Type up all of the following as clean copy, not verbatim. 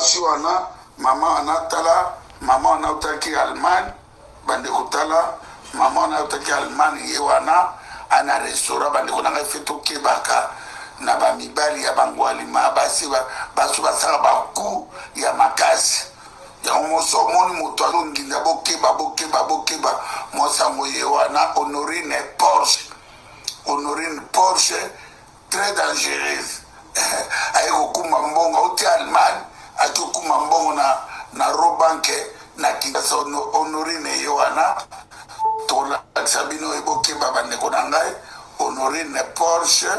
basi wana mama wana tala mama wana utaki Allemagne bande kutala mama wana utaki Allemagne ye wana ana restaurant bande konanga feto kebaka na ba mibali ya bangwali ma basi basu basaka baku ya makasi ya moso moni moto alonginda bokeba mosango ye wana Honorine Porsche très dangereuse ayo kuma mbongo uti Allemagne akukuma mbongo na Robanke na Kinshasa Honorine Yohana tola sabino eboke baba ndeko na ngai Honorine Porsche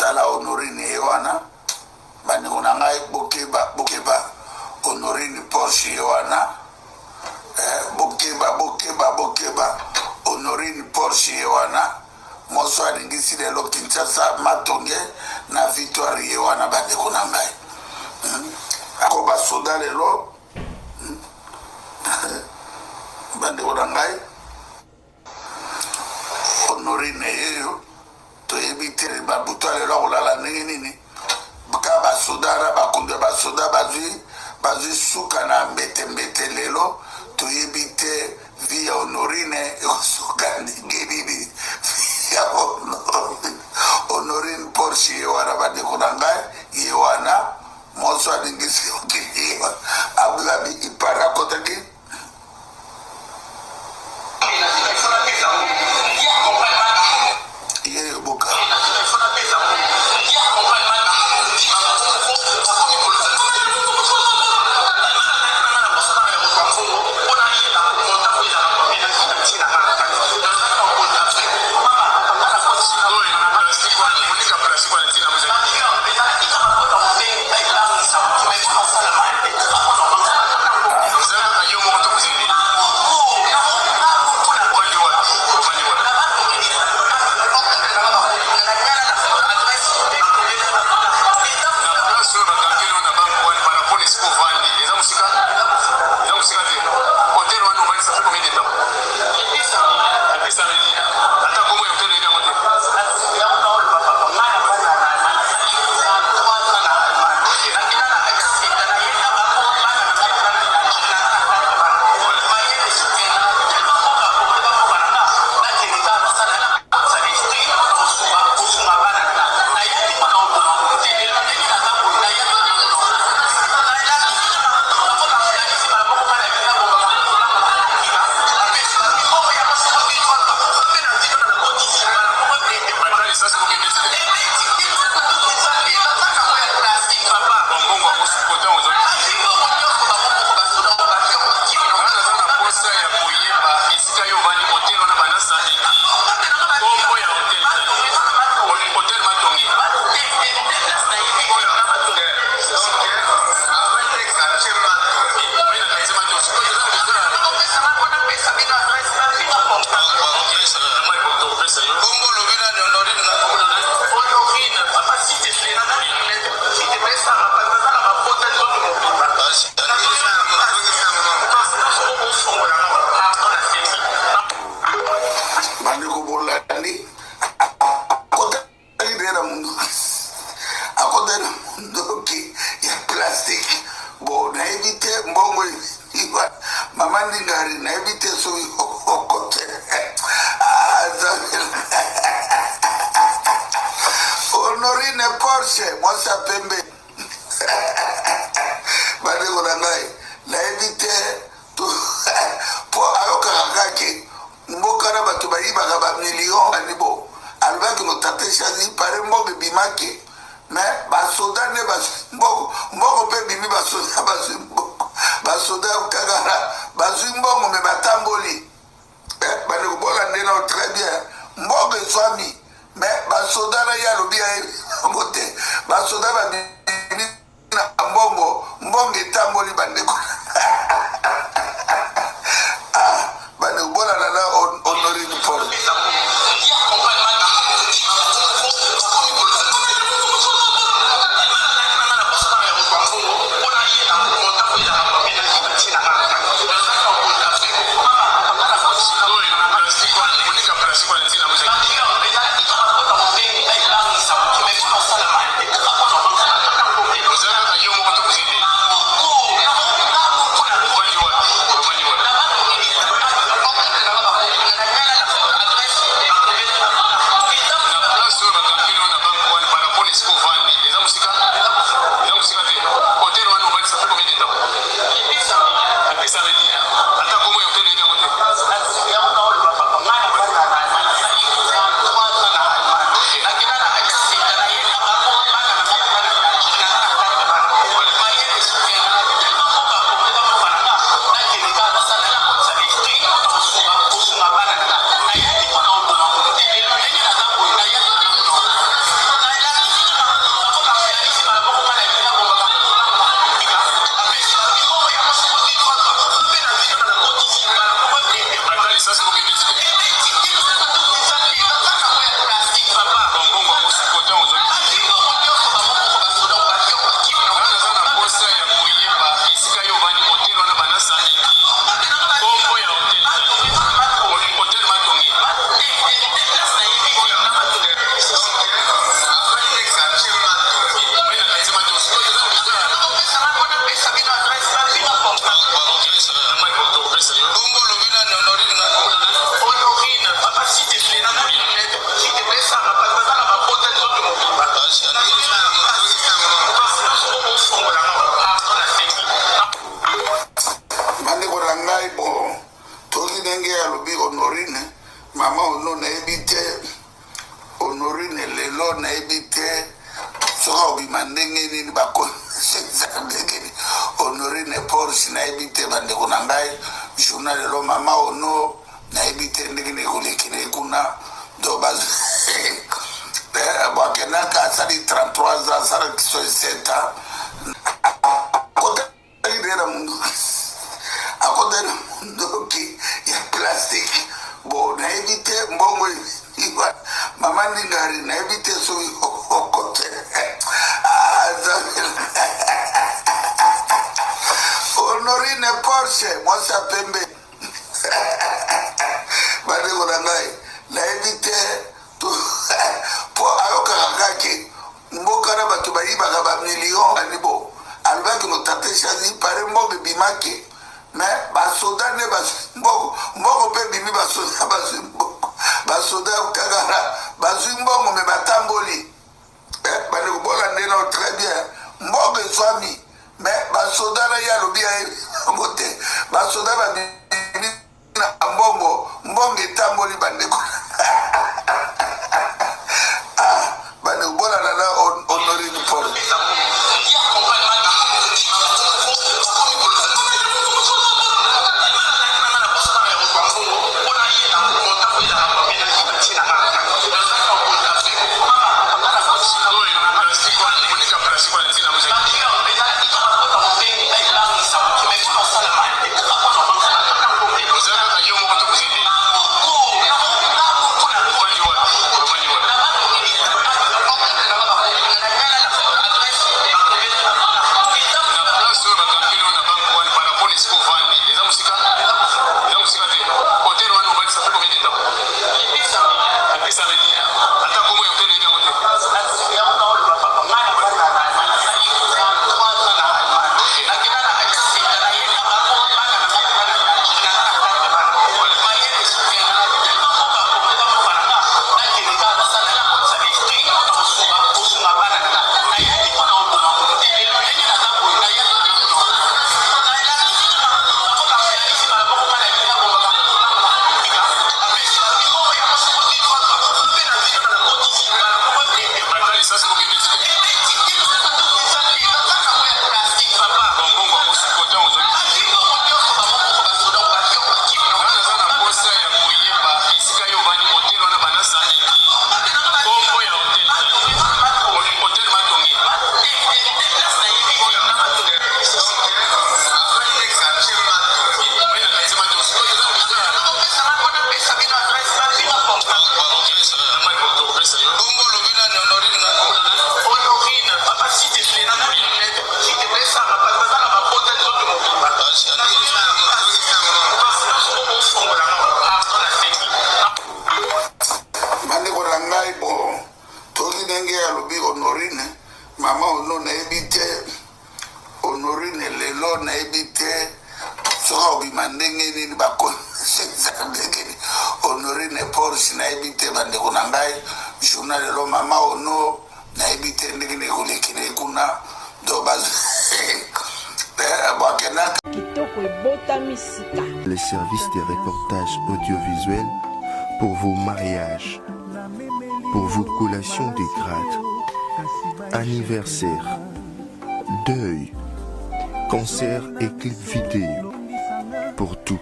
tala Honorine Yohana bandeko na ngai bokeba Honorine Porsche Yohana bokeba Honorine Porsche Yohana moso alingisi lelo Kinshasa matonge na Victoire Yohana bandeko na ngai ako basoda lelo bandeko na ngai Honorine yeyo toyebi te babuto lelo kolala ndenge nini ka basodara bakonde basoda bazwi suka na mbete lelo toyebi te via Honorine ekosuka ndenge nini Honorine Porsche Yohana bandeko na ngai Yohana moso alingisi okeyewa abulabi ipara kotaki yeyo boka Honorine Porsche mosa pembe bandeko na ngai nayebi to po ayoka kakake mboka na bato bayibaka bamillion anibo alobaki motate chazi pare mboka ebimaki mais basoda nde mboko mpe bimi basoda kakara bazwi mbongo me batamboli bandeko bola nde nao très bien mboka eswami mais basoda na ye alobi mote basoda babimi na mbongo etamboli bandeko bandeko bolana na Honorine Porsche bimandenge nini bakonsezambekeni Honorine Porsche na ebite bande kunangai journal lo mama ono na ebite ndenge kulekine kuna do baz bakena ka sali 33 ans sala kiso 7 ans akodera mundo ki ya plastic bo na ebite mbongo iwa mama ndingari na ebite so okote Honorine Porsche mwasa pembe bade kunangai na ebite to po ayoka kakake mboka na batu bayiba ba million anibo alibaki notatesha zi pare mboge bimake me basoda ne mbogo pe bimi basoda ukagara bazimbo me batamboli bade kubola ndena très bien mboge swami me basoda na ya lobia ngote basoda ba bimi na mbonge tamboli bande bade kubola na Honorine Porsche mama ono na ebite Honorine lelo na ebite so bimandenge nini bakonsezambekeni Honorine Porsche na ebite bande kunangai journal lo mama ono na ebite ndenge kulekine kuna do baz les services de reportage audiovisuel pour vos mariages, pour vos collations de grade, anniversaire, deuil, concert et clip vidéo, pour tout